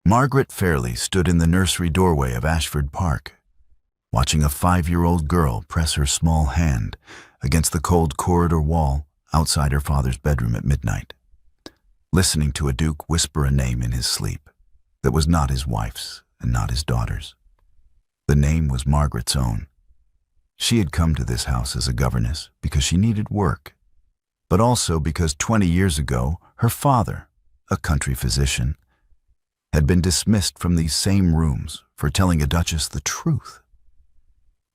Margaret Fairley stood in the nursery doorway of Ashford Park, watching a 5-year-old girl press her small hand against the cold corridor wall outside her father's bedroom at midnight, listening to a duke whisper a name in his sleep that was not his wife's and not his daughter's. The name was Margaret's own. She had come to this house as a governess because she needed work, but also because 20 years ago her father, a country physician, had been dismissed from these same rooms for telling a duchess the truth,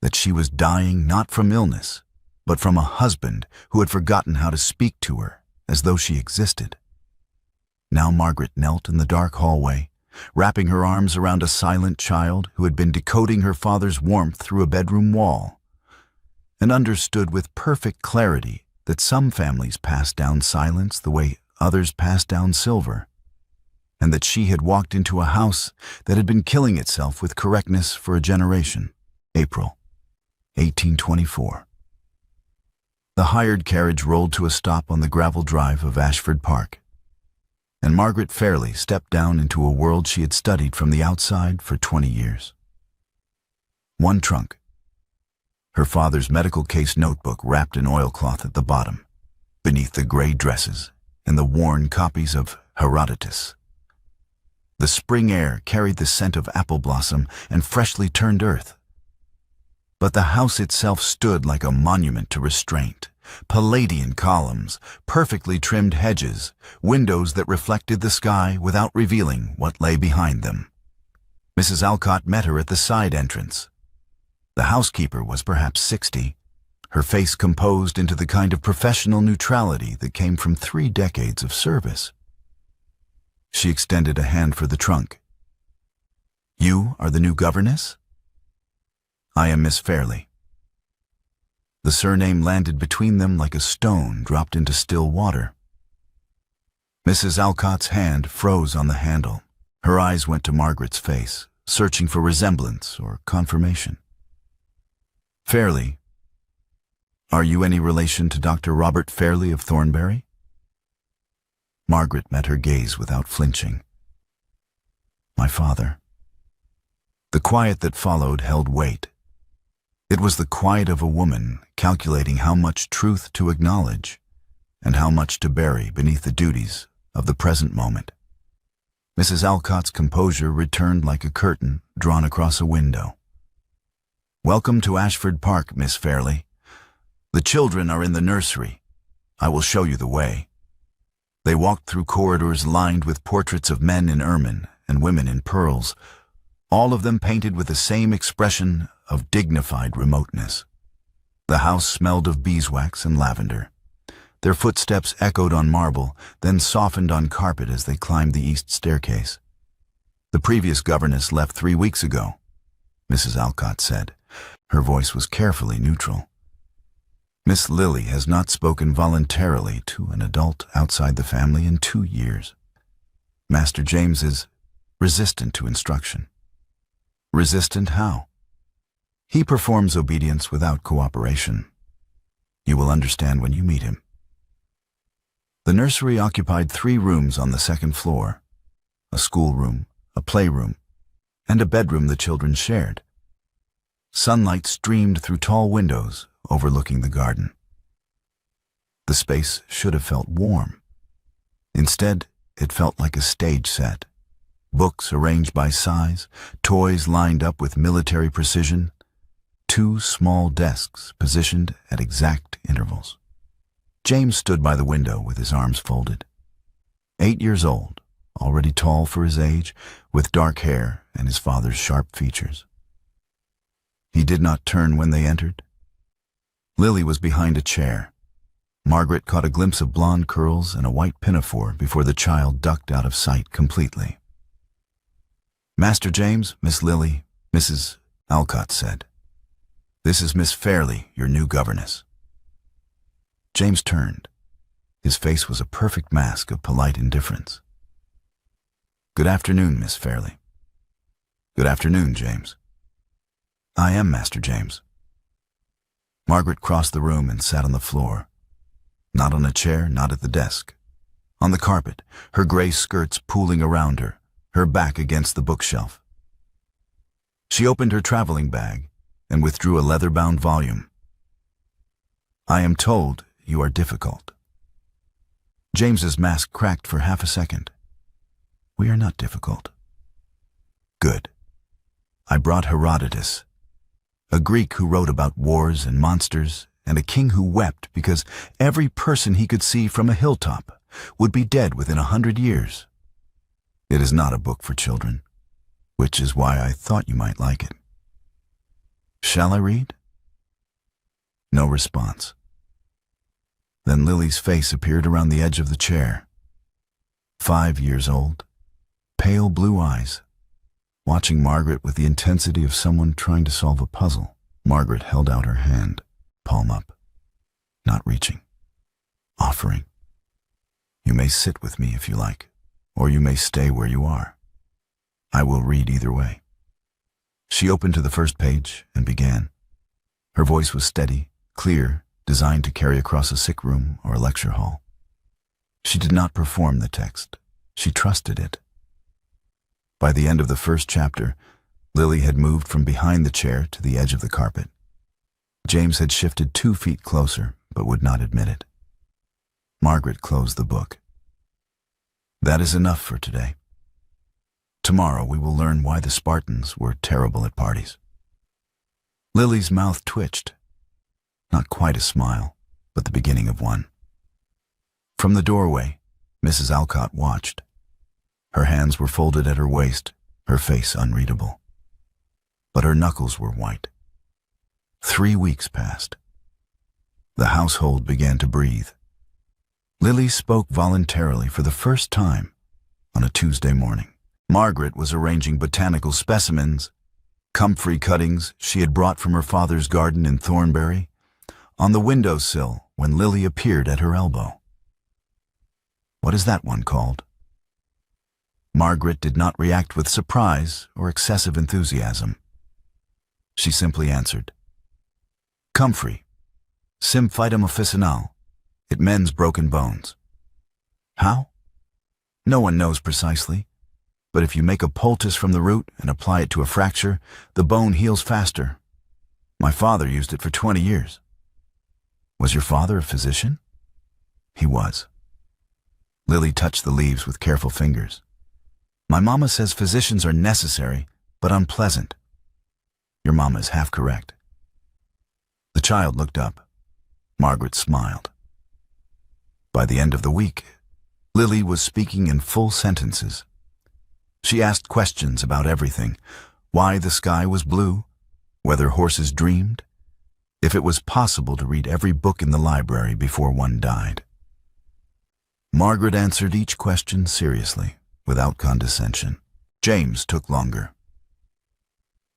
that she was dying not from illness, but from a husband who had forgotten how to speak to her as though she existed. Now Margaret knelt in the dark hallway, wrapping her arms around a silent child who had been decoding her father's warmth through a bedroom wall, and understood with perfect clarity that some families pass down silence the way others pass down silver, and that she had walked into a house that had been killing itself with correctness for a generation. April 1824. The hired carriage rolled to a stop on the gravel drive of Ashford Park, and Margaret Fairley stepped down into a world she had studied from the outside for 20 years. One trunk, her father's medical case notebook wrapped in oilcloth at the bottom, beneath the gray dresses and the worn copies of Herodotus. The spring air carried the scent of apple blossom and freshly turned earth. But the house itself stood like a monument to restraint. Palladian columns, perfectly trimmed hedges, windows that reflected the sky without revealing what lay behind them. Mrs. Alcott met her at the side entrance. The housekeeper was perhaps 60, her face composed into the kind of professional neutrality that came from 3 decades of service. She extended a hand for the trunk. "You are the new governess?" "I am Miss Fairley." The surname landed between them like a stone dropped into still water. Mrs. Alcott's hand froze on the handle. Her eyes went to Margaret's face, searching for resemblance or confirmation. "Fairley, are you any relation to Dr. Robert Fairley of Thornbury?" Margaret met her gaze without flinching. "My father." The quiet that followed held weight. It was the quiet of a woman calculating how much truth to acknowledge and how much to bury beneath the duties of the present moment. Mrs. Alcott's composure returned like a curtain drawn across a window. "Welcome to Ashford Park, Miss Fairley. The children are in the nursery. I will show you the way." They walked through corridors lined with portraits of men in ermine and women in pearls, all of them painted with the same expression of dignified remoteness. The house smelled of beeswax and lavender. Their footsteps echoed on marble, then softened on carpet as they climbed the east staircase. "The previous governess left 3 weeks ago," Mrs. Alcott said. Her voice was carefully neutral. "Miss Lily has not spoken voluntarily to an adult outside the family in 2 years. Master James is resistant to instruction." "Resistant how?" "He performs obedience without cooperation. You will understand when you meet him." The nursery occupied 3 rooms on the 2nd floor, a schoolroom, a playroom, and a bedroom the children shared. Sunlight streamed through tall windows overlooking the garden. The space should have felt warm. Instead, it felt like a stage set. Books arranged by size, toys lined up with military precision, 2 small desks positioned at exact intervals. James stood by the window with his arms folded. 8 years old, already tall for his age, with dark hair and his father's sharp features. He did not turn when they entered. Lily was behind a chair. Margaret caught a glimpse of blonde curls and a white pinafore before the child ducked out of sight completely. "Master James, Miss Lily," Mrs. Alcott said. "This is Miss Fairley, your new governess." James turned. His face was a perfect mask of polite indifference. "Good afternoon, Miss Fairley." "Good afternoon, James." "I am Master James." Margaret crossed the room and sat on the floor. Not on a chair, not at the desk. On the carpet, her gray skirts pooling around her, her back against the bookshelf. She opened her traveling bag and withdrew a leather-bound volume. "I am told you are difficult." James's mask cracked for half a second. "We are not difficult." "Good. I brought Herodotus, a Greek who wrote about wars and monsters, and a king who wept because every person he could see from a hilltop would be dead within 100 years. It is not a book for children, which is why I thought you might like it. Shall I read?" No response. Then Lily's face appeared around the edge of the chair. 5 years old, pale blue eyes, watching Margaret with the intensity of someone trying to solve a puzzle. Margaret held out her hand, palm up, not reaching, offering. "You may sit with me if you like, or you may stay where you are. I will read either way." She opened to the first page and began. Her voice was steady, clear, designed to carry across a sick room or a lecture hall. She did not perform the text. She trusted it. By the end of the first chapter, Lily had moved from behind the chair to the edge of the carpet. James had shifted 2 feet closer, but would not admit it. Margaret closed the book. "That is enough for today. Tomorrow we will learn why the Spartans were terrible at parties." Lily's mouth twitched. Not quite a smile, but the beginning of one. From the doorway, Mrs. Alcott watched. Her hands were folded at her waist, her face unreadable. But her knuckles were white. 3 weeks passed. The household began to breathe. Lily spoke voluntarily for the first time on a Tuesday morning. Margaret was arranging botanical specimens, comfrey cuttings she had brought from her father's garden in Thornbury, on the windowsill when Lily appeared at her elbow. "What is that one called?" Margaret did not react with surprise or excessive enthusiasm. She simply answered, "Comfrey, Symphytum officinale. It mends broken bones." "How?" "No one knows precisely, but if you make a poultice from the root and apply it to a fracture, the bone heals faster. My father used it for 20 years. "Was your father a physician?" "He was." Lily touched the leaves with careful fingers. "My mama says physicians are necessary, but unpleasant." "Your mama is half correct." The child looked up. Margaret smiled. By the end of the week, Lily was speaking in full sentences. She asked questions about everything: why the sky was blue, whether horses dreamed, if it was possible to read every book in the library before one died. Margaret answered each question seriously, without condescension. James took longer.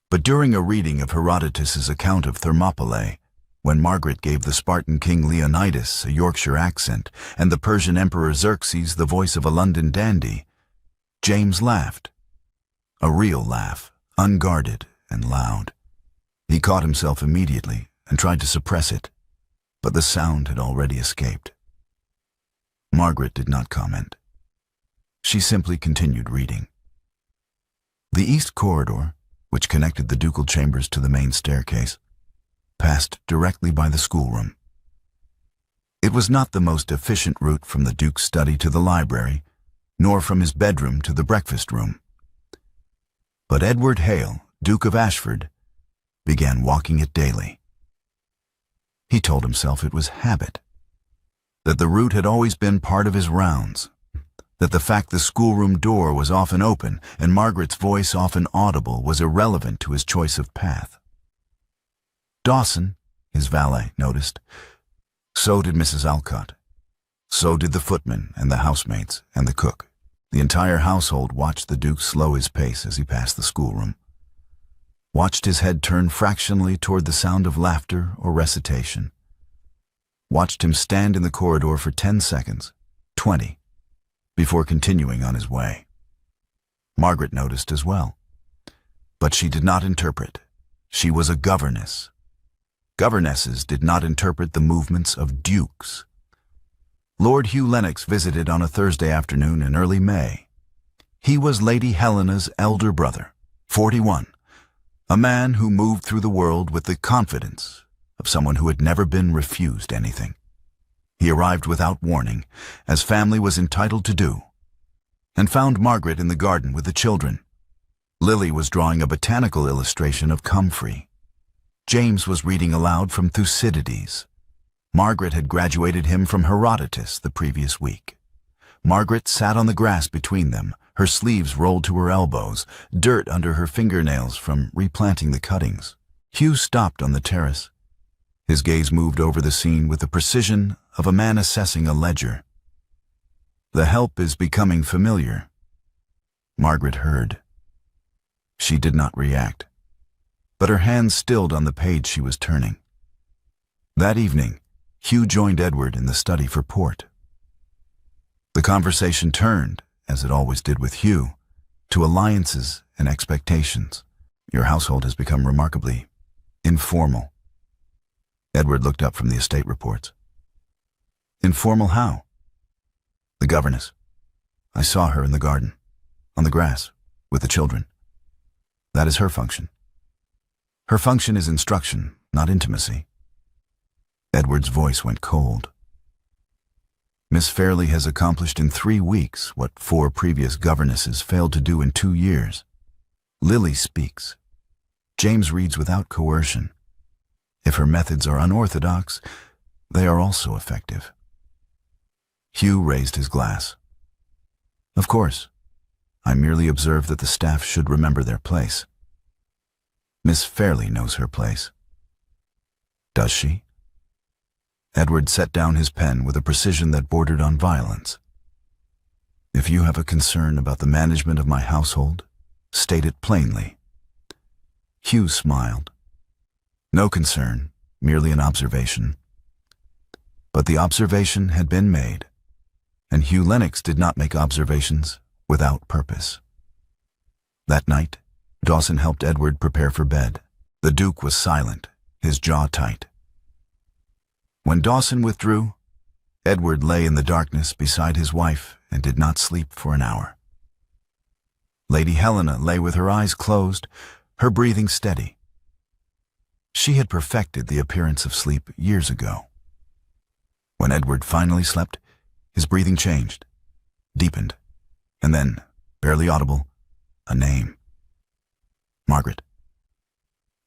But during a reading of Herodotus's account of Thermopylae, when Margaret gave the Spartan king Leonidas a Yorkshire accent and the Persian emperor Xerxes the voice of a London dandy, James laughed. A real laugh, unguarded and loud. He caught himself immediately and tried to suppress it, but the sound had already escaped. Margaret did not comment. She simply continued reading. The east corridor, which connected the ducal chambers to the main staircase, passed directly by the schoolroom. It was not the most efficient route from the Duke's study to the library, nor from his bedroom to the breakfast room. But Edward Hale, Duke of Asheford, began walking it daily. He told himself it was habit, that the route had always been part of his rounds, that the fact the schoolroom door was often open and Margaret's voice often audible was irrelevant to his choice of path. Dawson, his valet, noticed. So did Mrs. Alcott. So did the footman and the housemaids and the cook. The entire household watched the Duke slow his pace as he passed the schoolroom, watched his head turn fractionally toward the sound of laughter or recitation, watched him stand in the corridor for 10 seconds, 20, before continuing on his way. Margaret noticed as well. But she did not interpret. She was a governess. Governesses did not interpret the movements of dukes. Lord Hugh Lennox visited on a Thursday afternoon in early May. He was Lady Helena's elder brother, 41, a man who moved through the world with the confidence of someone who had never been refused anything. He arrived without warning, as family was entitled to do, and found Margaret in the garden with the children. Lily was drawing a botanical illustration of comfrey. James was reading aloud from Thucydides. Margaret had graduated him from Herodotus the previous week. Margaret sat on the grass between them, her sleeves rolled to her elbows, dirt under her fingernails from replanting the cuttings. Hugh stopped on the terrace. His gaze moved over the scene with the precision of a man assessing a ledger. The help is becoming familiar. Margaret heard. She did not react, but her hands stilled on the page she was turning. That evening, Hugh joined Edward in the study for port. The conversation turned, as it always did with Hugh, to alliances and expectations. Your household has become remarkably informal. Edward looked up from the estate reports. Informal how? The governess. I saw her in the garden, on the grass, with the children. That is her function. Her function is instruction, not intimacy. Edward's voice went cold. Miss Fairley has accomplished in 3 weeks what 4 previous governesses failed to do in 2 years. Lily speaks. James reads without coercion. If her methods are unorthodox, they are also effective. Hugh raised his glass. Of course, I merely observe that the staff should remember their place. Miss Fairley knows her place. Does she? Edward set down his pen with a precision that bordered on violence. If you have a concern about the management of my household, state it plainly. Hugh smiled. No concern, merely an observation. But the observation had been made, and Hugh Lennox did not make observations without purpose. That night, Dawson helped Edward prepare for bed. The Duke was silent, his jaw tight. When Dawson withdrew, Edward lay in the darkness beside his wife and did not sleep for an hour. Lady Helena lay with her eyes closed, her breathing steady. She had perfected the appearance of sleep years ago. When Edward finally slept, his breathing changed, deepened, and then, barely audible, a name. Margaret.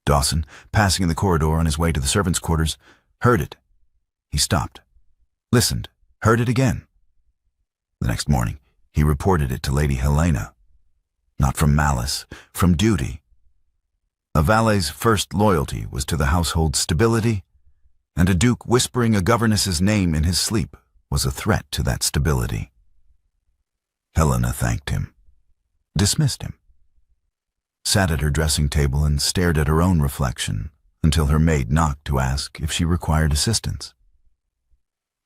Dawson, passing in the corridor on his way to the servants' quarters, heard it. He stopped, listened, heard it again. The next morning, he reported it to Lady Helena. Not from malice, from duty. A valet's first loyalty was to the household's stability, and a duke whispering a governess's name in his sleep was a threat to that stability. Helena thanked him, dismissed him, sat at her dressing table and stared at her own reflection until her maid knocked to ask if she required assistance.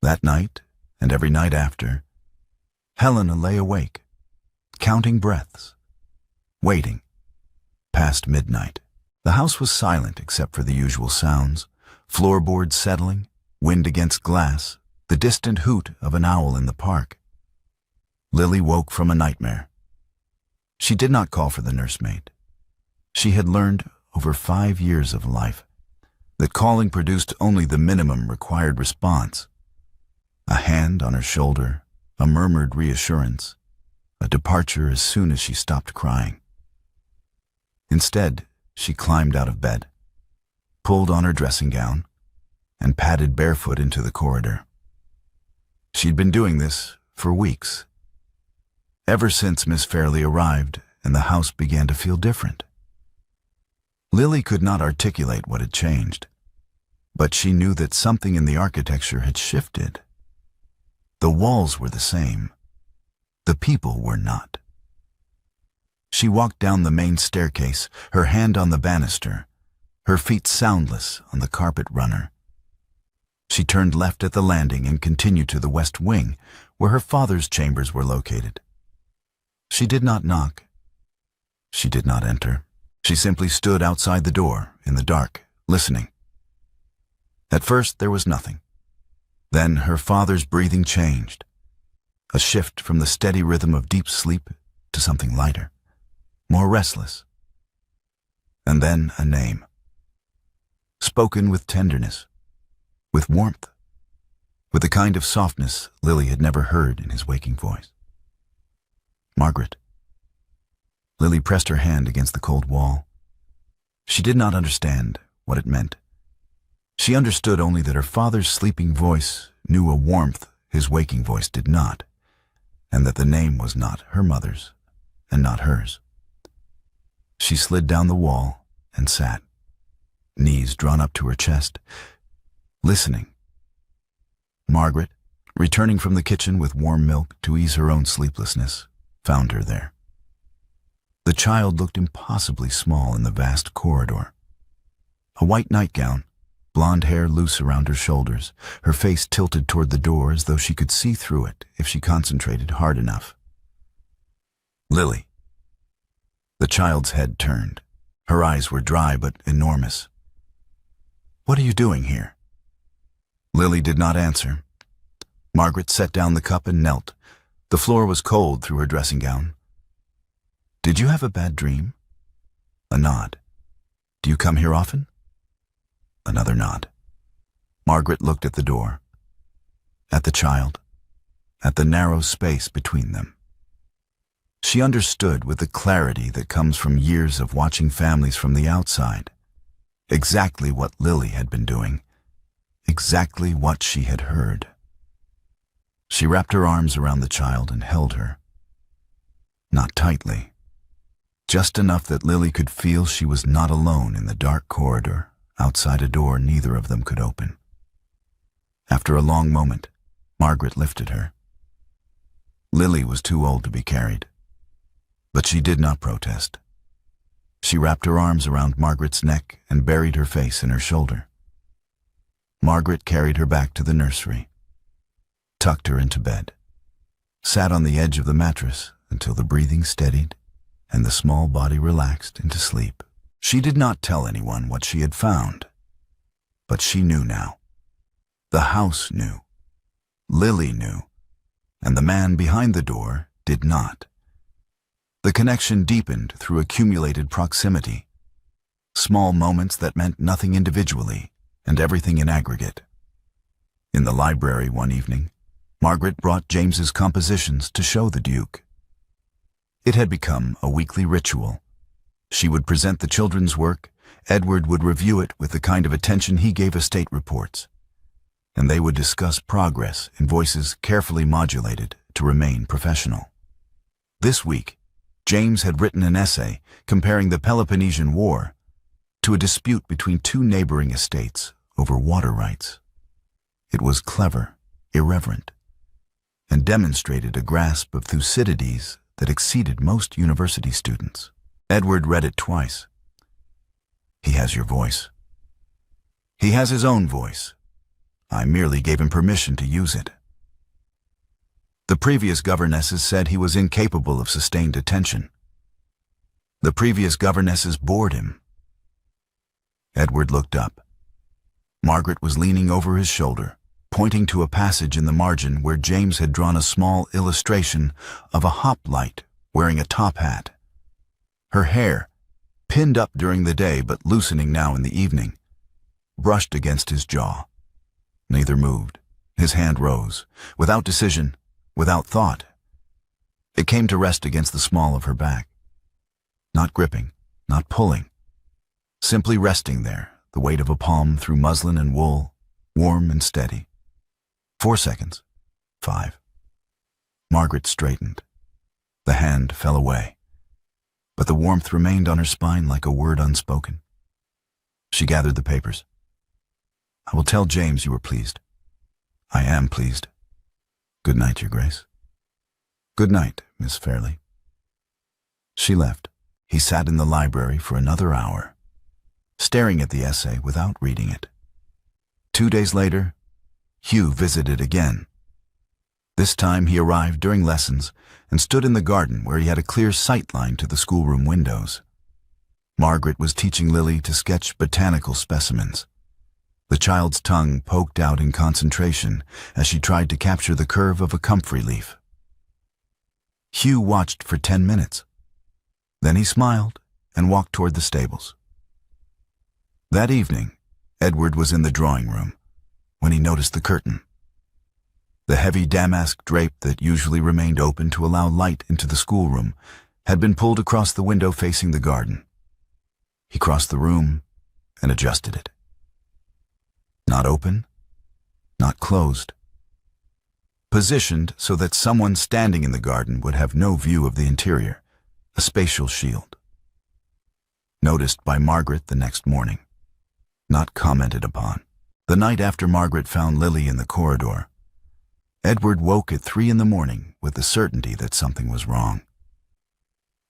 That night, and every night after, Helena lay awake, counting breaths, waiting, past midnight. The house was silent except for the usual sounds, floorboards settling, wind against glass, the distant hoot of an owl in the park. Lily woke from a nightmare. She did not call for the nursemaid. She had learned over 5 years of life that calling produced only the minimum required response. A hand on her shoulder, a murmured reassurance, a departure as soon as she stopped crying. Instead, she climbed out of bed, pulled on her dressing gown, and padded barefoot into the corridor. She'd been doing this for weeks, ever since Miss Fairley arrived and the house began to feel different. Lily could not articulate what had changed, but she knew that something in the architecture had shifted. The walls were the same. The people were not. She walked down the main staircase, her hand on the banister, her feet soundless on the carpet runner. She turned left at the landing and continued to the west wing, where her father's chambers were located. She did not knock. She did not enter. She simply stood outside the door, in the dark, listening. At first there was nothing. Then her father's breathing changed, a shift from the steady rhythm of deep sleep to something lighter, more restless. And then a name, spoken with tenderness, with warmth, with the kind of softness Lily had never heard in his waking voice. Margaret. Lily pressed her hand against the cold wall. She did not understand what it meant. She understood only that her father's sleeping voice knew a warmth his waking voice did not, and that the name was not her mother's and not hers. She slid down the wall and sat, knees drawn up to her chest, listening. Margaret, returning from the kitchen with warm milk to ease her own sleeplessness, found her there. The child looked impossibly small in the vast corridor. A white nightgown, blonde hair loose around her shoulders, her face tilted toward the door as though she could see through it if she concentrated hard enough. Lily. The child's head turned. Her eyes were dry but enormous. "What are you doing here?" Lily did not answer. Margaret set down the cup and knelt. The floor was cold through her dressing gown. "Did you have a bad dream?" A nod. "Do you come here often?" Another nod. Margaret looked at the door, at the child, at the narrow space between them. She understood with the clarity that comes from years of watching families from the outside exactly what Lily had been doing, exactly what she had heard. She wrapped her arms around the child and held her. Not tightly, just enough that Lily could feel she was not alone in the dark corridor outside a door neither of them could open. After a long moment, Margaret lifted her. Lily was too old to be carried, but she did not protest. She wrapped her arms around Margaret's neck and buried her face in her shoulder. Margaret carried her back to the nursery, tucked her into bed, sat on the edge of the mattress until the breathing steadied and the small body relaxed into sleep. She did not tell anyone what she had found, but she knew now. The house knew. Lily knew, and the man behind the door did not. The connection deepened through accumulated proximity, small moments that meant nothing individually and everything in aggregate. In the library one evening, Margaret brought James's compositions to show the Duke. It had become a weekly ritual. She would present the children's work, Edward would review it with the kind of attention he gave estate reports, and they would discuss progress in voices carefully modulated to remain professional. This week, James had written an essay comparing the Peloponnesian War to a dispute between two neighboring estates over water rights. It was clever, irreverent, and demonstrated a grasp of Thucydides that exceeded most university students. Edward read it twice. "He has your voice. He has his own voice. I merely gave him permission to use it. The previous governesses said he was incapable of sustained attention. The previous governesses bored him." Edward looked up. Margaret was leaning over his shoulder, pointing to a passage in the margin where James had drawn a small illustration of a hoplite wearing a top hat. Her hair, pinned up during the day but loosening now in the evening, brushed against his jaw. Neither moved. His hand rose, without decision, without thought. It came to rest against the small of her back. Not gripping, not pulling. Simply resting there, the weight of a palm through muslin and wool, warm and steady. 4 seconds. 5. Margaret straightened. The hand fell away, but the warmth remained on her spine like a word unspoken. She gathered the papers. "I will tell James you were pleased." "I am pleased. Good night, Your Grace." "Good night, Miss Fairley." She left. He sat in the library for another hour, staring at the essay without reading it. 2 days later, Hugh visited again. This time he arrived during lessons and stood in the garden where he had a clear sight line to the schoolroom windows. Margaret was teaching Lily to sketch botanical specimens. The child's tongue poked out in concentration as she tried to capture the curve of a comfrey leaf. Hugh watched for 10 minutes. Then he smiled and walked toward the stables. That evening, Edward was in the drawing room when he noticed the curtain. The heavy damask drape that usually remained open to allow light into the schoolroom had been pulled across the window facing the garden. He crossed the room and adjusted it. Not open, not closed. Positioned so that someone standing in the garden would have no view of the interior, a spatial shield. Noticed by Margaret the next morning. Not commented upon. The night after Margaret found Lily in the corridor, Edward woke at 3 in the morning with the certainty that something was wrong.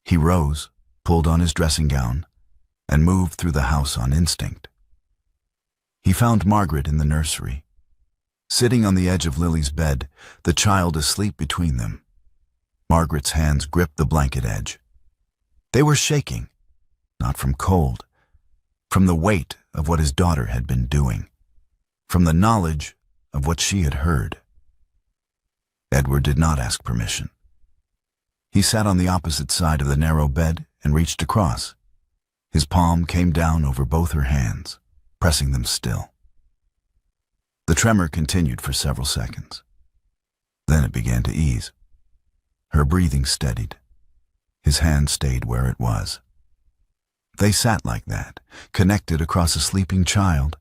He rose, pulled on his dressing gown, and moved through the house on instinct. He found Margaret in the nursery. Sitting on the edge of Lily's bed, the child asleep between them. Margaret's hands gripped the blanket edge. They were shaking, not from cold, from the weight of what his daughter had been doing, from the knowledge of what she had heard. Edward did not ask permission. He sat on the opposite side of the narrow bed and reached across. His palm came down over both her hands, pressing them still. The tremor continued for several seconds. Then it began to ease. Her breathing steadied. His hand stayed where it was. They sat like that, connected across a sleeping child,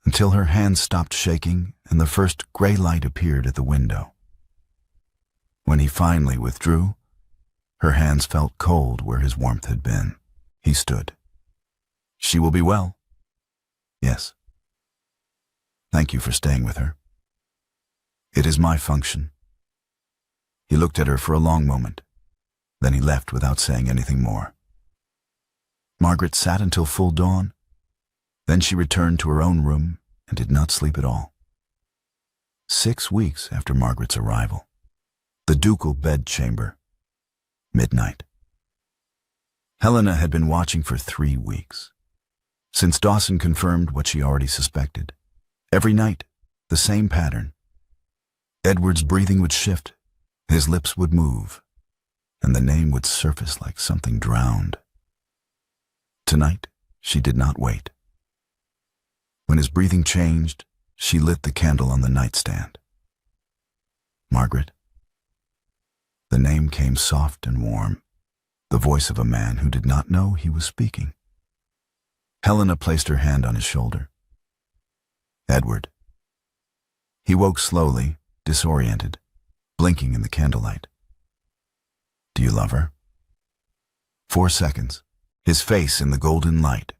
until her hand stopped shaking and the first gray light appeared at the window. When he finally withdrew, her hands felt cold where his warmth had been. He stood. "She will be well?" "Yes." "Thank you for staying with her." "It is my function." He looked at her for a long moment. Then he left without saying anything more. Margaret sat until full dawn. Then she returned to her own room and did not sleep at all. 6 weeks after Margaret's arrival. The ducal bedchamber. Midnight. Helena had been watching for 3 weeks. Since Dawson confirmed what she already suspected. Every night, the same pattern. Edward's breathing would shift, his lips would move, and the name would surface like something drowned. Tonight, she did not wait. When his breathing changed, she lit the candle on the nightstand. "Margaret." The name came soft and warm, the voice of a man who did not know he was speaking. Helena placed her hand on his shoulder. "Edward." He woke slowly, disoriented, blinking in the candlelight. "Do you love her?" 4 seconds, his face in the golden light.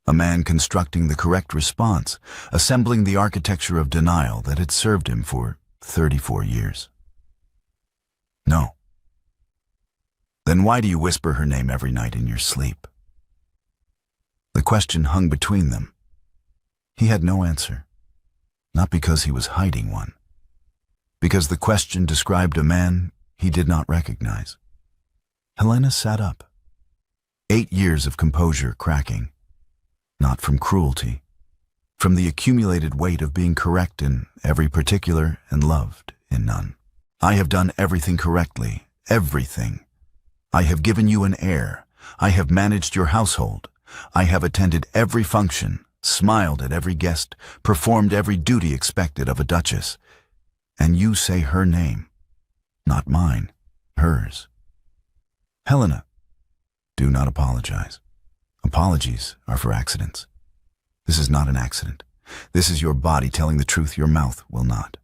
A man constructing the correct response, assembling the architecture of denial that had served him for 34 years. "No." "Then why do you whisper her name every night in your sleep?" The question hung between them. He had no answer, not because he was hiding one, because the question described a man he did not recognize. Helena sat up. 8 years of composure cracking, not from cruelty, from the accumulated weight of being correct in every particular and loved in none. "I have done everything correctly, everything. I have given you an heir. I have managed your household. I have attended every function, smiled at every guest, performed every duty expected of a duchess. And you say her name, not mine, hers." "Helena, do not apologize. Apologies are for accidents. This is not an accident. This is your body telling the truth your mouth will not."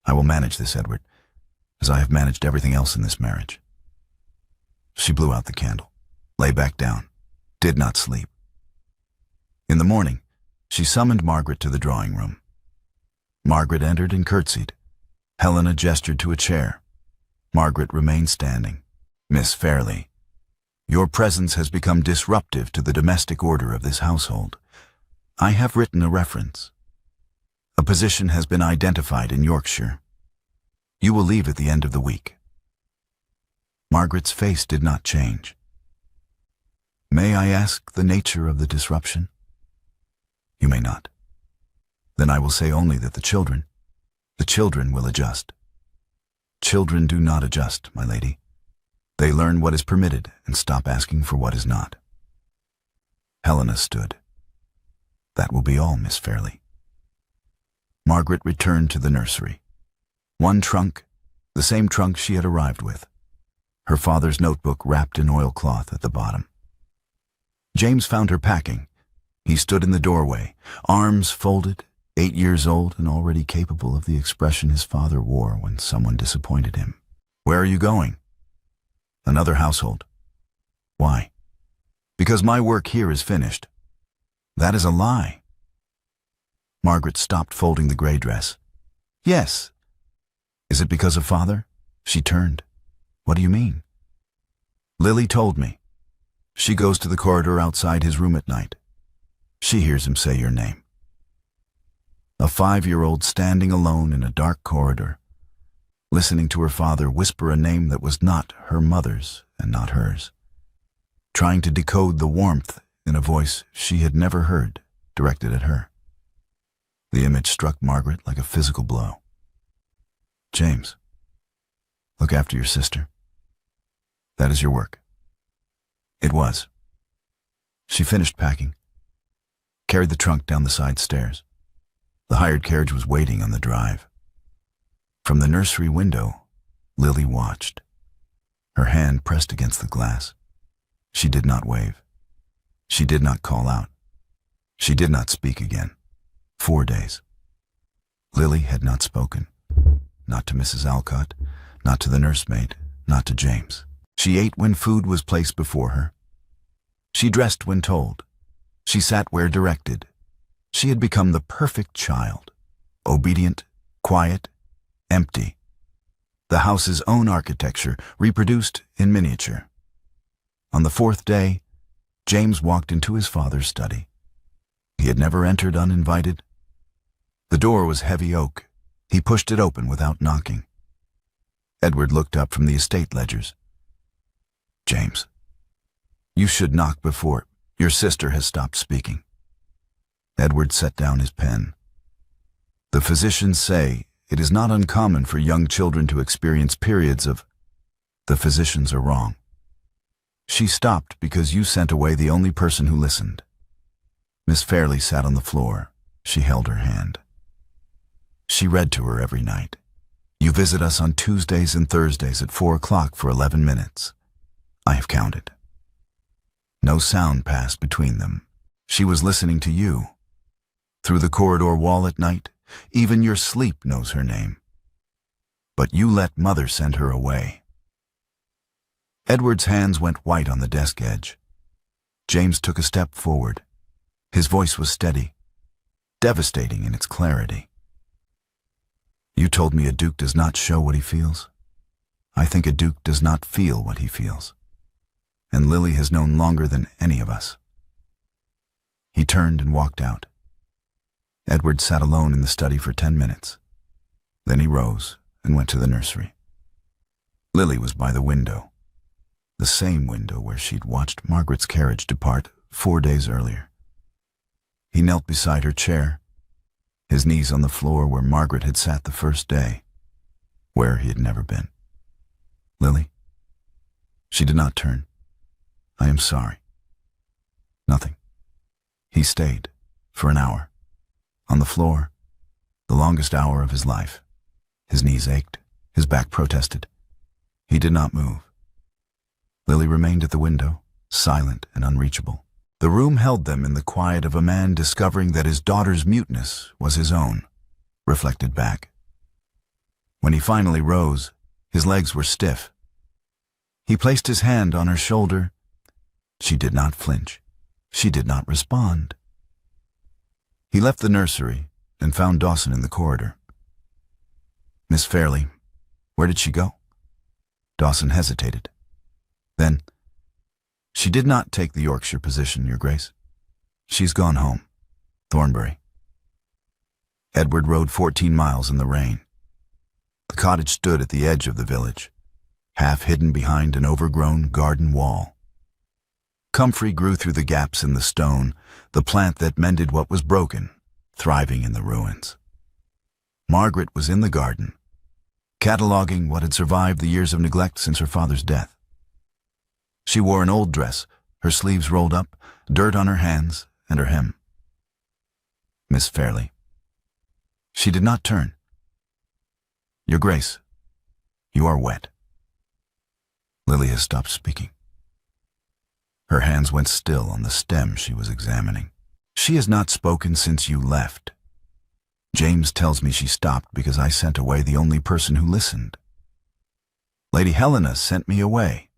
I will manage this, Edward, as I have managed everything else in this marriage." She blew out the candle, lay back down, did not sleep. In the morning, she summoned Margaret to the drawing room. Margaret entered and curtsied. Helena gestured to a chair. Margaret remained standing. "Miss Fairley, your presence has become disruptive to the domestic order of this household. I have written a reference. A position has been identified in Yorkshire. You will leave at the end of the week." Margaret's face did not change. "May I ask the nature of the disruption?" "You may not." "Then I will say only that the children will adjust." Children do not adjust, my lady. They learn what is permitted and stop asking for what is not. Helena stood. That will be all, Miss Fairley. Margaret returned to the nursery. One trunk, the same trunk she had arrived with. Her father's notebook wrapped in oilcloth at the bottom. James found her packing. He stood in the doorway, arms folded, 8 years old and already capable of the expression his father wore when someone disappointed him. Where are you going? Another household. Why? Because my work here is finished. That is a lie. Margaret stopped folding the gray dress. Yes. Is it because of father? She turned. What do you mean? Lily told me. She goes to the corridor outside his room at night. She hears him say your name. A 5-year-old standing alone in a dark corridor, listening to her father whisper a name that was not her mother's and not hers, trying to decode the warmth in a voice she had never heard directed at her. The image struck Margaret like a physical blow. James, look after your sister. That is your work. It was. She finished packing, carried the trunk down the side stairs. The hired carriage was waiting on the drive. From the nursery window, Lily watched, her hand pressed against the glass. She did not wave. She did not call out. She did not speak again. 4 days. Lily had not spoken. Not to Mrs. Alcott, not to the nursemaid, not to James. She ate when food was placed before her. She dressed when told. She sat where directed. She had become the perfect child, obedient, quiet, empty. The house's own architecture reproduced in miniature. On the 4th day, James walked into his father's study. He had never entered uninvited. The door was heavy oak. He pushed it open without knocking. Edward looked up from the estate ledgers. James, you should knock before your sister has stopped speaking. Edward set down his pen. The physicians say it is not uncommon for young children to experience periods of... The physicians are wrong. She stopped because you sent away the only person who listened. Miss Fairley sat on the floor. She held her hand. She read to her every night. You visit us on Tuesdays and Thursdays at 4 o'clock for 11 minutes. I have counted. No sound passed between them. She was listening to you. Through the corridor wall at night, even your sleep knows her name. But you let Mother send her away. Edward's hands went white on the desk edge. James took a step forward. His voice was steady, devastating in its clarity. You told me a duke does not show what he feels. I think a duke does not feel what he feels. And Lily has known longer than any of us. He turned and walked out. Edward sat alone in the study for 10 minutes. Then he rose and went to the nursery. Lily was by the window, the same window where she'd watched Margaret's carriage depart 4 days earlier. He knelt beside her chair, his knees on the floor where Margaret had sat the first day, where he had never been. Lily? She did not turn. I am sorry. Nothing. He stayed for an hour. On the floor, the longest hour of his life. His knees ached, his back protested. He did not move. Lily remained at the window, silent and unreachable. The room held them in the quiet of a man discovering that his daughter's muteness was his own, reflected back. When he finally rose, his legs were stiff. He placed his hand on her shoulder. She did not flinch. She did not respond. He left the nursery and found Dawson in the corridor. Miss Fairley, where did she go? Dawson hesitated. Then, she did not take the Yorkshire position, Your Grace. She's gone home. Thornbury. Edward rode 14 miles in the rain. The cottage stood at the edge of the village, half hidden behind an overgrown garden wall. Comfrey grew through the gaps in the stone, the plant that mended what was broken, thriving in the ruins. Margaret was in the garden, cataloging what had survived the years of neglect since her father's death. She wore an old dress, her sleeves rolled up, dirt on her hands, and her hem. Miss Fairley. She did not turn. Your Grace, you are wet. Lily has stopped speaking. Her hands went still on the stem she was examining. She has not spoken since you left. James tells me she stopped because I sent away the only person who listened. Lady Helena sent me away.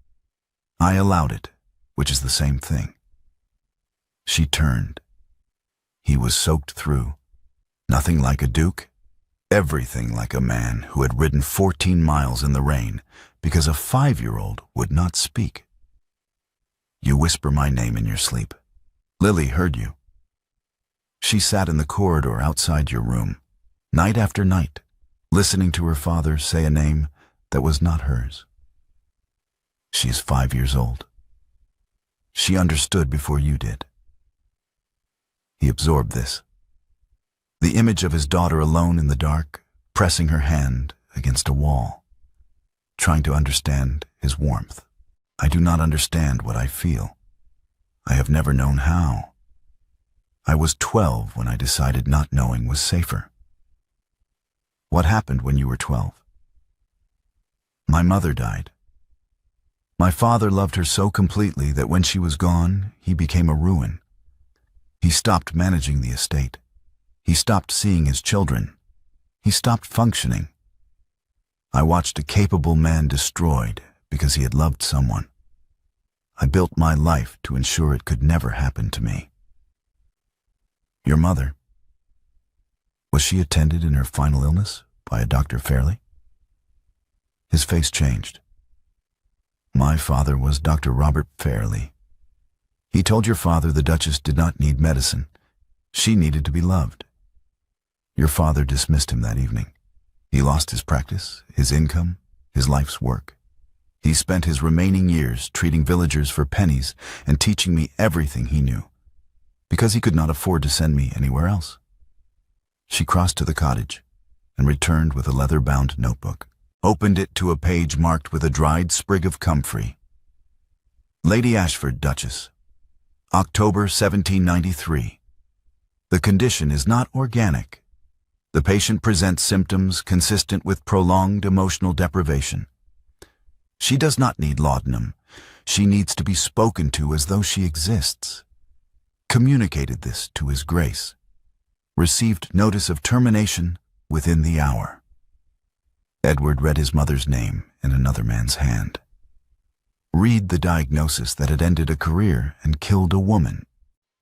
I allowed it, which is the same thing. She turned. He was soaked through. Nothing like a duke, everything like a man who had ridden 14 miles in the rain because a 5-year-old would not speak. You whisper my name in your sleep. Lily heard you. She sat in the corridor outside your room, night after night, listening to her father say a name that was not hers. She is 5 years old. She understood before you did. He absorbed this. The image of his daughter alone in the dark, pressing her hand against a wall, trying to understand his warmth. I do not understand what I feel. I have never known how. I was 12 when I decided not knowing was safer. What happened when you were 12? My mother died. My father loved her so completely that when she was gone, he became a ruin. He stopped managing the estate. He stopped seeing his children. He stopped functioning. I watched a capable man destroyed because he had loved someone. I built my life to ensure it could never happen to me. Your mother, was she attended in her final illness by a Dr. Fairley? His face changed. My father was Dr. Robert Fairley. He told your father the Duchess did not need medicine. She needed to be loved. Your father dismissed him that evening. He lost his practice, his income, his life's work. He spent his remaining years treating villagers for pennies and teaching me everything he knew, because he could not afford to send me anywhere else. She crossed to the cottage and returned with a leather-bound notebook, opened it to a page marked with a dried sprig of comfrey. Lady Asheford, Duchess, October 1793. The condition is not organic. The patient presents symptoms consistent with prolonged emotional deprivation. She does not need laudanum. She needs to be spoken to as though she exists. Communicated this to His Grace. Received notice of termination within the hour. Edward read his mother's name in another man's hand. Read the diagnosis that had ended a career and killed a woman.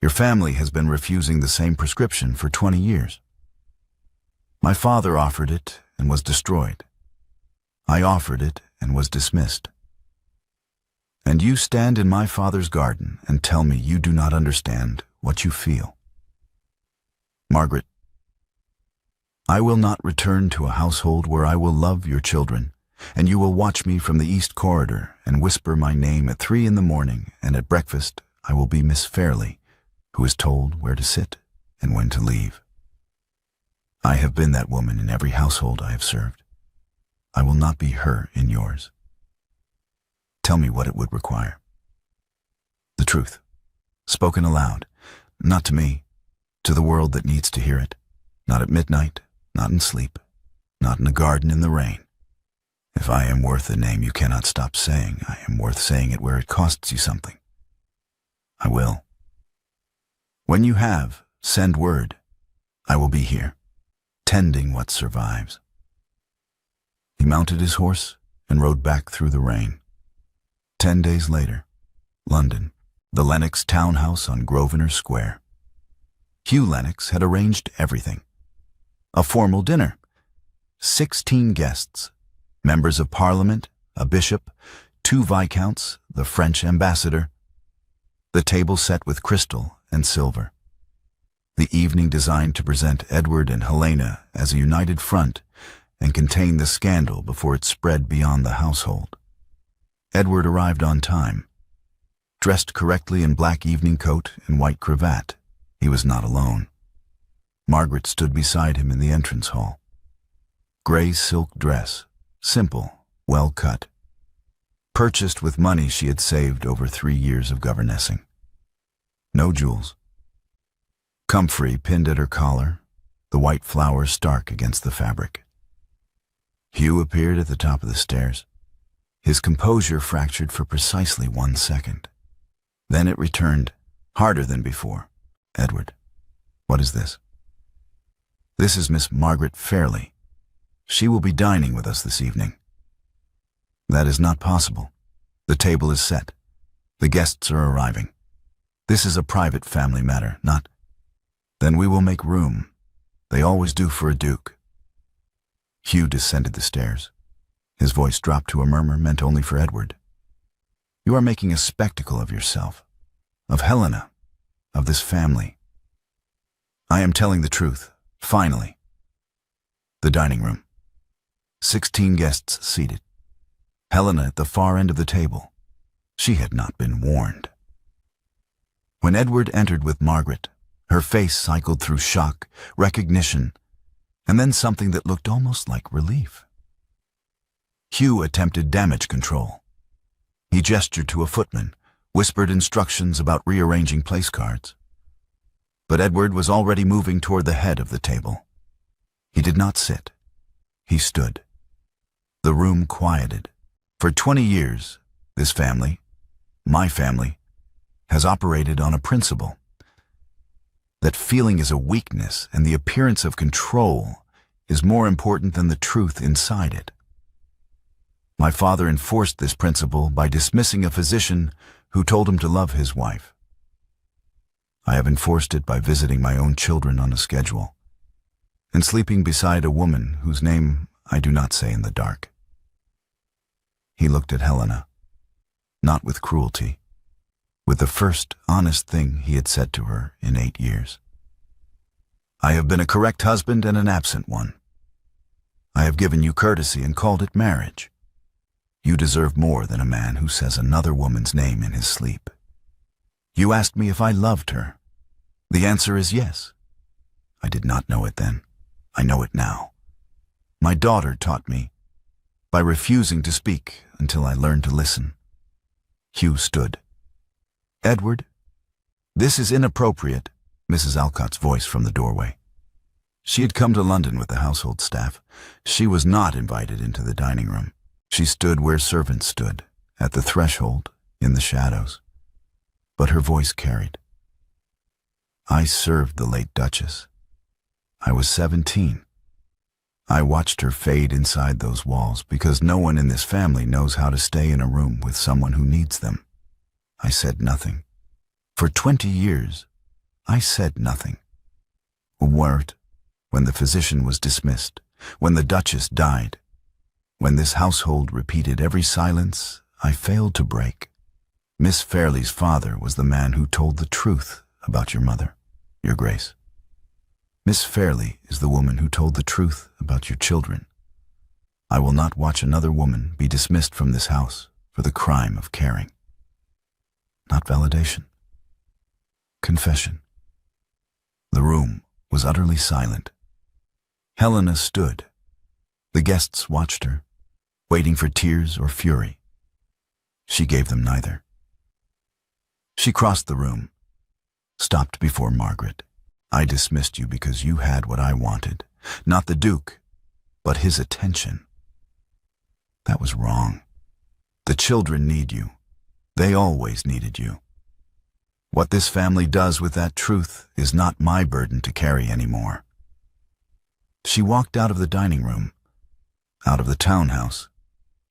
Your family has been refusing the same prescription for 20 years. My father offered it and was destroyed. I offered it and was dismissed. And you stand in my father's garden and tell me you do not understand what you feel. Margaret, I will not return to a household where I will love your children, and you will watch me from the east corridor and whisper my name at 3 in the morning, and at breakfast I will be Miss Fairley, who is told where to sit and when to leave. I have been that woman in every household I have served. I will not be her in yours. Tell me what it would require. The truth, spoken aloud, not to me, to the world that needs to hear it, not at midnight, not in sleep, not in a garden in the rain. If I am worth a name you cannot stop saying, I am worth saying it where it costs you something. I will. When you have, send word. I will be here, tending what survives. He mounted his horse and rode back through the rain. 10 days later, London, the Lennox townhouse on Grosvenor Square. Hugh Lennox had arranged everything. A formal dinner. 16 guests, members of Parliament, a bishop, 2 viscounts, the French ambassador. The table set with crystal and silver. The evening designed to present Edward and Helena as a united front and contain the scandal before it spread beyond the household. Edward arrived on time. Dressed correctly in black evening coat and white cravat, he was not alone. Margaret stood beside him in the entrance hall. Gray silk dress, simple, well cut, purchased with money she had saved over 3 years of governessing. No jewels. Comfrey pinned at her collar, the white flowers stark against the fabric. Hugh appeared at the top of the stairs, his composure fractured for precisely 1 second. Then it returned, harder than before. "Edward, what is this?" "This is Miss Margaret Fairley. She will be dining with us this evening." "That is not possible. The table is set. The guests are arriving. This is a private family matter, not—" "Then we will make room. They always do for a duke." Hugh descended the stairs. His voice dropped to a murmur meant only for Edward. "You are making a spectacle of yourself, of Helena, of this family." "I am telling the truth, finally." The dining room. 16 guests seated. Helena at the far end of the table. She had not been warned. When Edward entered with Margaret, her face cycled through shock, recognition, and then something that looked almost like relief. Hugh attempted damage control. He gestured to a footman, whispered instructions about rearranging place cards. But Edward was already moving toward the head of the table. He did not sit. He stood. The room quieted. For 20 years, this family, my family, has operated on a principle that feeling is a weakness and the appearance of control is more important than the truth inside it. My father enforced this principle by dismissing a physician who told him to love his wife. I have enforced it by visiting my own children on a schedule and sleeping beside a woman whose name I do not say in the dark. He looked at Helena, not with cruelty, with the first honest thing he had said to her in 8 years. "I have been a correct husband and an absent one. I have given you courtesy and called it marriage. You deserve more than a man who says another woman's name in his sleep. You asked me if I loved her. The answer is yes. I did not know it then. I know it now. My daughter taught me, by refusing to speak until I learned to listen." Hugh stood. "Edward, this is inappropriate," Mrs. Alcott's voice from the doorway. She had come to London with the household staff. She was not invited into the dining room. She stood where servants stood, at the threshold, in the shadows. But her voice carried. "I served the late Duchess. I was 17. I watched her fade inside those walls because no one in this family knows how to stay in a room with someone who needs them. I said nothing. For 20 years, I said nothing. A word when the physician was dismissed, when the Duchess died, when this household repeated every silence I failed to break. Miss Fairley's father was the man who told the truth about your mother, Your Grace. Miss Fairley is the woman who told the truth about your children. I will not watch another woman be dismissed from this house for the crime of caring. Not validation. Confession." The room was utterly silent. Helena stood. The guests watched her, waiting for tears or fury. She gave them neither. She crossed the room, stopped before Margaret. "I dismissed you because you had what I wanted, not the Duke, but his attention. That was wrong. The children need you. They always needed you. What this family does with that truth is not my burden to carry anymore." She walked out of the dining room, out of the townhouse,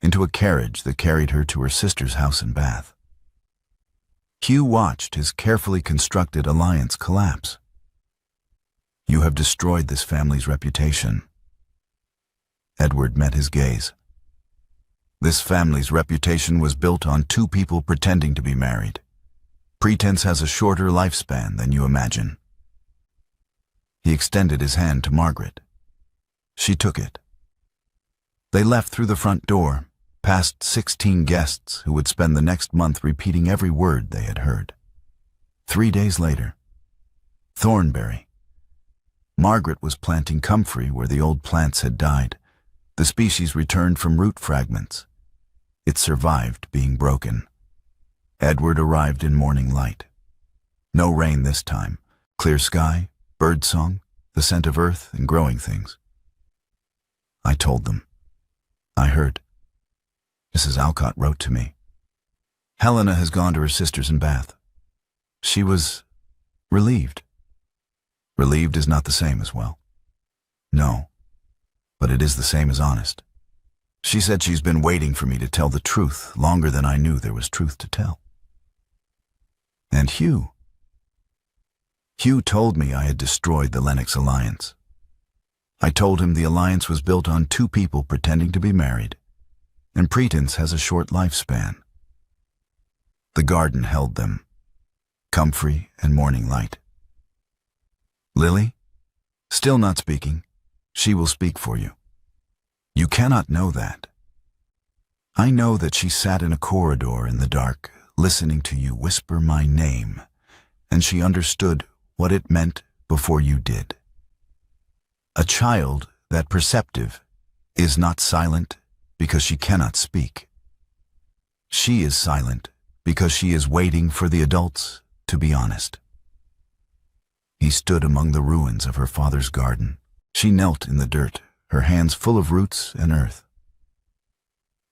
into a carriage that carried her to her sister's house in Bath. Hugh watched his carefully constructed alliance collapse. "You have destroyed this family's reputation." Edward met his gaze. "This family's reputation was built on 2 people pretending to be married. Pretense has a shorter lifespan than you imagine." He extended his hand to Margaret. She took it. They left through the front door, past 16 guests who would spend the next month repeating every word they had heard. 3 days later, Thornbury. Margaret was planting comfrey where the old plants had died, The species returned from root fragments. It survived being broken. Edward arrived in morning light. No rain this time. Clear sky, bird song, the scent of earth and growing things. I told them. I heard. Mrs. Alcott wrote to me. Helena has gone to her sisters in Bath. She was relieved. Relieved is not the same as well. No, but it is the same as honest. She said she's been waiting for me to tell the truth longer than I knew there was truth to tell. And Hugh told me I had destroyed the Lennox alliance. I told him the alliance was built on two people pretending to be married, and pretense has a short lifespan. The garden held them, comfrey and morning light. Lily, still not speaking, she will speak for you. You cannot know that. I know that she sat in a corridor in the dark, listening to you whisper my name, and she understood what it meant before you did. A child that perceptive is not silent because she cannot speak. She is silent because she is waiting for the adults to be honest. He stood among the ruins of her father's garden. She knelt in the dirt, her hands full of roots and earth.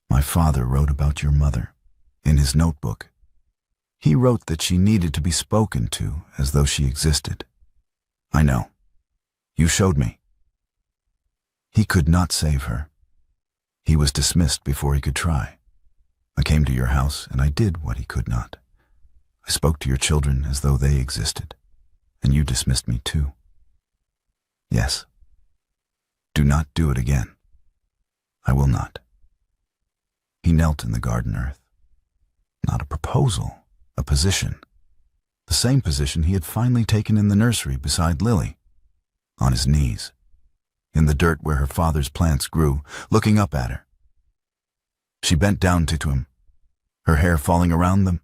My father wrote about your mother in his notebook. He wrote that she needed to be spoken to as though she existed. I know. You showed me. He could not save her. He was dismissed before he could try. I came to your house and I did what he could not. I spoke to your children as though they existed, and you dismissed me too. Yes. Do not do it again. I will not. He knelt in the garden earth. Not a proposal, a position. The same position he had finally taken in the nursery beside Lily. On his knees. In the dirt where her father's plants grew, looking up at her. She bent down to him, her hair falling around them,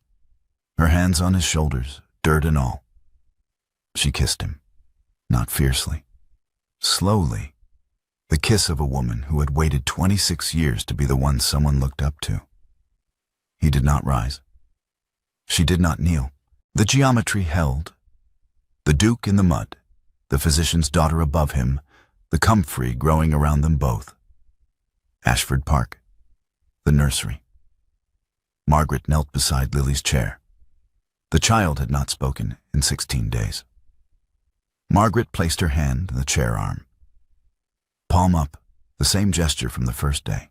her hands on his shoulders, dirt and all. She kissed him, not fiercely. Slowly. The kiss of a woman who had waited 26 years to be the one someone looked up to. He did not rise. She did not kneel. The geometry held. The Duke in the mud, the physician's daughter above him, the comfrey growing around them both. Asheford Park, the nursery. Margaret knelt beside Lily's chair. The child had not spoken in 16 days. Margaret placed her hand in the chair arm. Palm up, the same gesture from the first day.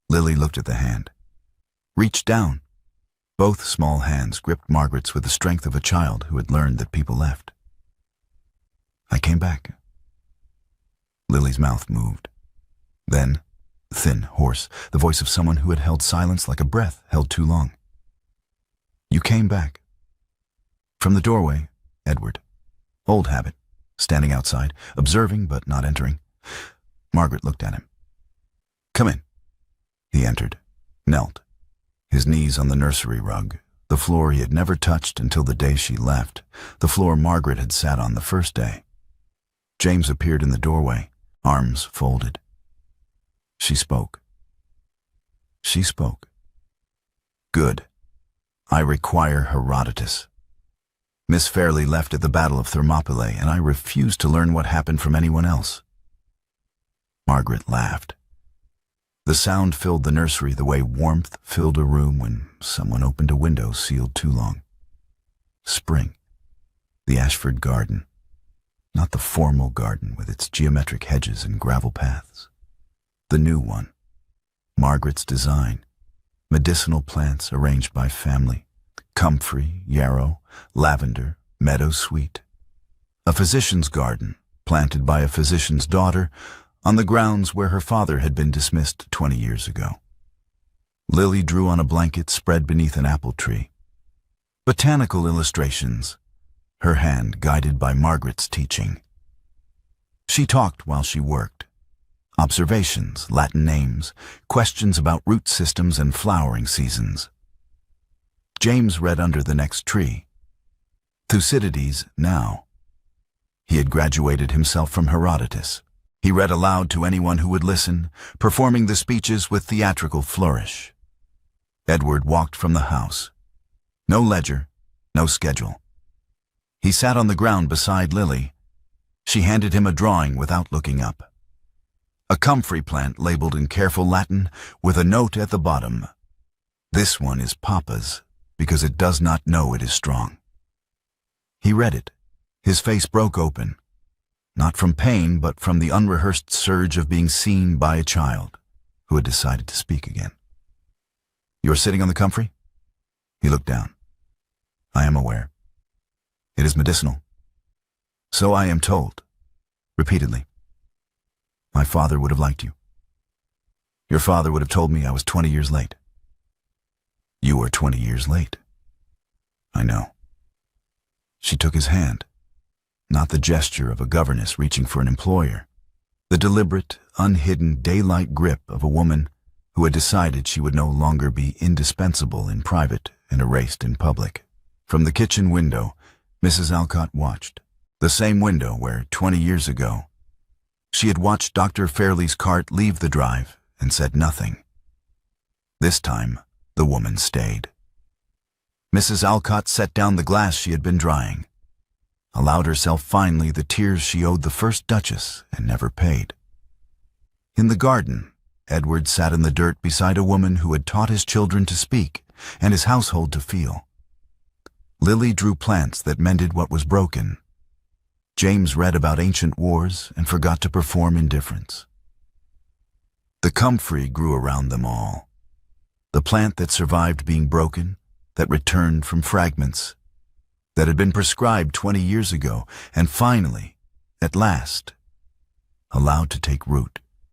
Lily looked at the hand. Reached down. Both small hands gripped Margaret's with the strength of a child who had learned that people left. I came back. Lily's mouth moved. Then, thin, hoarse, the voice of someone who had held silence like a breath held too long. You came back. From the doorway, Edward. Old habit. Standing outside, observing but not entering. Margaret looked at him. Come in. He entered, knelt, his knees on the nursery rug, the floor he had never touched until the day she left, the floor Margaret had sat on the first day. James appeared in the doorway, arms folded. She spoke. She spoke. Good. I require Herodotus. Miss Fairley left at the Battle of Thermopylae, and I refused to learn what happened from anyone else. Margaret laughed. The sound filled the nursery the way warmth filled a room when someone opened a window sealed too long. Spring. The Asheford garden. Not the formal garden with its geometric hedges and gravel paths. The new one. Margaret's design. Medicinal plants arranged by family. Comfrey, yarrow, lavender, meadow sweet. A physician's garden, planted by a physician's daughter, on the grounds where her father had been dismissed 20 years ago. Lily drew on a blanket spread beneath an apple tree. Botanical illustrations, her hand guided by Margaret's teaching. She talked while she worked. Observations, Latin names, questions about root systems and flowering seasons. James read under the next tree. Thucydides now. He had graduated himself from Herodotus. He read aloud to anyone who would listen, performing the speeches with theatrical flourish. Edward walked from the house. No ledger, no schedule. He sat on the ground beside Lily. She handed him a drawing without looking up. A comfrey plant labeled in careful Latin with a note at the bottom. "This one is Papa's because it does not know it is strong." He read it. His face broke open, not from pain but from the unrehearsed surge of being seen by a child who had decided to speak again. "You are sitting on the comfrey?" He looked down. "I am aware. It is medicinal." "So I am told," repeatedly. "My father would have liked you. Your father would have told me I was 20 years late." "You were 20 years late." "I know." She took his hand, not the gesture of a governess reaching for an employer, the deliberate, unhidden daylight grip of a woman who had decided she would no longer be indispensable in private and erased in public. From the kitchen window, Mrs. Alcott watched, the same window where, 20 years ago, she had watched Dr. Fairley's cart leave the drive and said nothing. This time, the woman stayed. Mrs. Alcott set down the glass she had been drying, allowed herself finally the tears she owed the first Duchess and never paid. In the garden, Edward sat in the dirt beside a woman who had taught his children to speak and his household to feel. Lily drew plants that mended what was broken. James read about ancient wars and forgot to perform indifference. The comfrey grew around them all. The plant that survived being broken, that returned from fragments, that had been prescribed 20 years ago, and finally, at last, allowed to take root.